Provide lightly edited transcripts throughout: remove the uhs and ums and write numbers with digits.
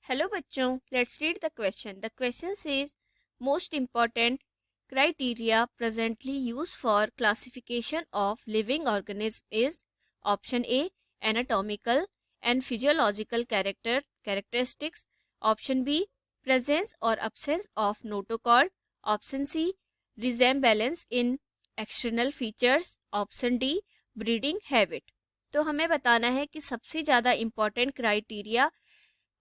Hello बच्चों, let's read the question. The question is most important criteria presently use for classification of living organism is option A anatomical and physiological characteristics, option B presence और absence of notochord, option C resemblance in external features, option D breeding habit. तो हमें बताना है कि सबसे ज़्यादा important criteria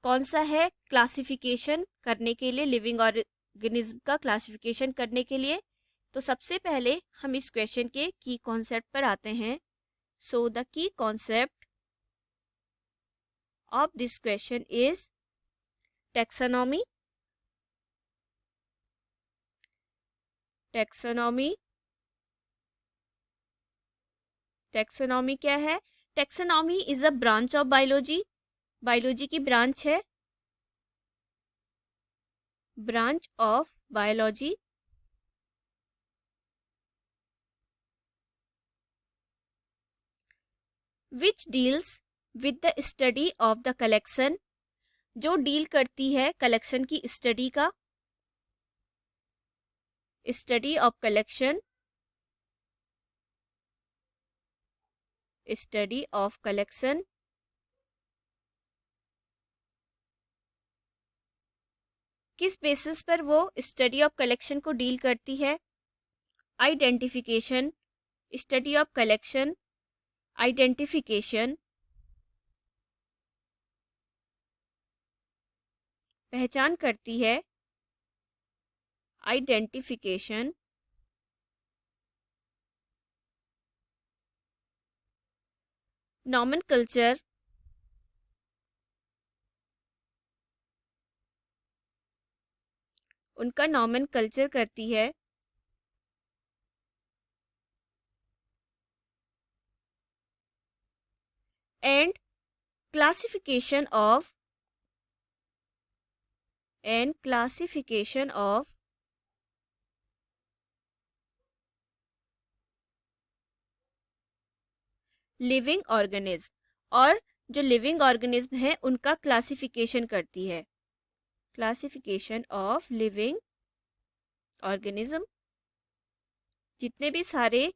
कौन सा है क्लासिफिकेशन करने के लिए, लिविंग ऑर्गेनिज्म का क्लासिफिकेशन करने के लिए. तो सबसे पहले हम इस क्वेश्चन के की कॉन्सेप्ट पर आते हैं. So the key concept of this question is taxonomy. Taxonomy taxonomy क्या है? Taxonomy is a branch of biology. Biology की ब्रांच है, branch of biology which deals with the study of the collection, जो deal करती है collection की study का. Study of collection, study of collection. किस बेसिस पर वो स्टडी ऑफ कलेक्शन को डील करती है? Identification, study of collection identification, पहचान करती है. आइडेंटिफिकेशन, नॉमेनकल्चर, उनका नॉमेनकल्चर करती है. And classification of living organism, और जो लिविंग ऑर्गेनिज्म है उनका क्लासिफिकेशन करती है. क्लासिफिकेशन ऑफ लिविंग ऑर्गेनिज्म, जितने भी सारे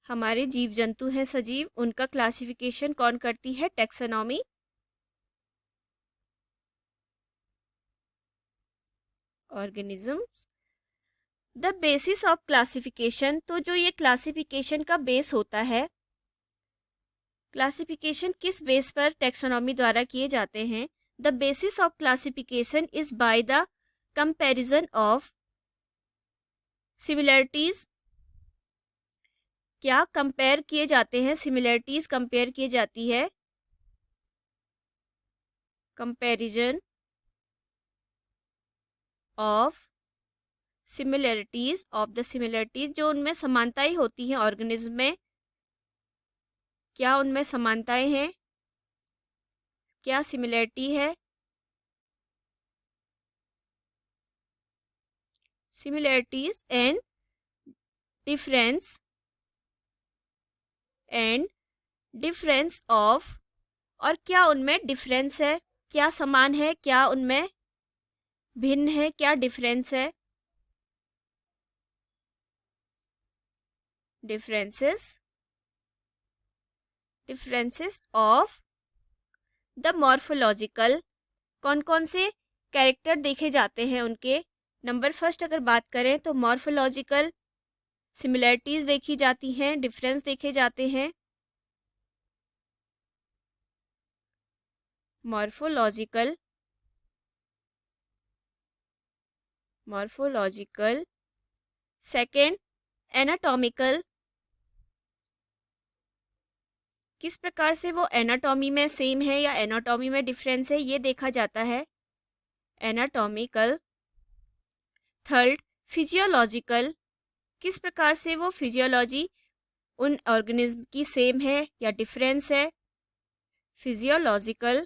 हमारे जीव जंतु हैं सजीव, उनका क्लासिफिकेशन कौन करती है? Taxonomy. Organisms. The basis of classification, तो जो ये क्लासिफिकेशन का बेस होता है, क्लासिफिकेशन किस बेस पर टैक्सोनॉमी द्वारा किए जाते हैं? The basis of classification is by the comparison of similarities. क्या कंपेयर किए जाते हैं? सिमिलरिटीज कंपेयर की जाती है. Comparison of similarities, of the similarities, जो उनमें समानताएं होती हैं ऑर्गेनिज्म में, क्या उनमें समानताएं हैं, क्या सिमिलरिटी है? सिमिलरिटीज एंड डिफरेंस ऑफ, और क्या उनमें डिफरेंस है, क्या समान है, क्या उनमें भिन्न है, क्या डिफरेंस है? Differences of the morphological. कौन कौन से कैरेक्टर देखे जाते हैं उनके? नंबर फर्स्ट अगर बात करें तो मॉर्फोलॉजिकल सिमिलरिटीज देखी जाती हैं, डिफरेंस देखे जाते हैं. मॉर्फोलॉजिकल सेकेंड एनाटॉमिकल, किस प्रकार से वो एनाटॉमी में सेम है या एनाटॉमी में डिफरेंस है, ये देखा जाता है. एनाटॉमिकल. थर्ड फिजियोलॉजिकल, किस प्रकार से वो फिजियोलॉजी उन ऑर्गेनिज्म की सेम है या डिफरेंस है. Physiological.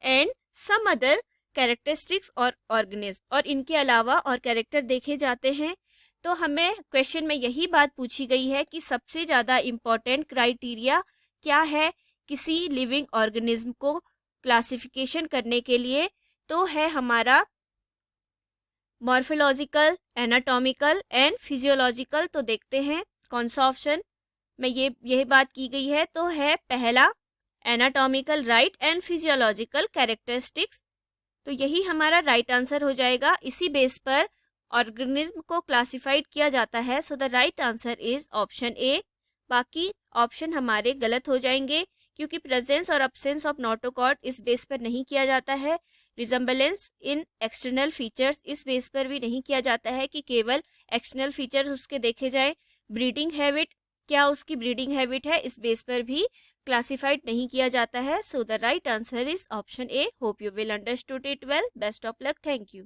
And some other characteristics और ऑर्गेनिज्म, और इनके अलावा और कैरेक्टर देखे जाते हैं. तो हमें क्वेश्चन में यही बात पूछी गई है कि सबसे ज़्यादा इम्पोर्टेंट क्राइटेरिया क्या है किसी लिविंग ऑर्गेनिज्म को क्लासिफिकेशन करने के लिए, तो है हमारा मॉर्फोलॉजिकल, एनाटॉमिकल एंड फिजियोलॉजिकल। तो देखते हैं कौन सा ऑप्शन में यही बात की गई है, तो है पहला anatomical right and physiological characteristics. तो यही हमारा राइट आंसर हो जाएगा। इसी बेस पर ऑर्गेनिज्म को क्लासिफाइड किया जाता है। So the right answer is option ए। बाकी ऑप्शन हमारे गलत हो जाएंगे क्योंकि प्रेजेंस और अब्सेंस ऑफ नोटोकॉर्ड इस बेस पर नहीं किया जाता है। रिजम्बलेंस इन एक्सटर्नल फीचर्स इस बेस पर भी नहीं किया जाता है कि केवल एक्सटर्नल फीचर्स उसके देखे जाए। ब्रीडिंग हैबिट, क्या उसकी ब्रीडिंग हैबिट है, इस बेस पर भी क्लासिफाइड नहीं किया जाता है। So the right answer is option A. Hope you will understood it well. Best of luck. Thank you.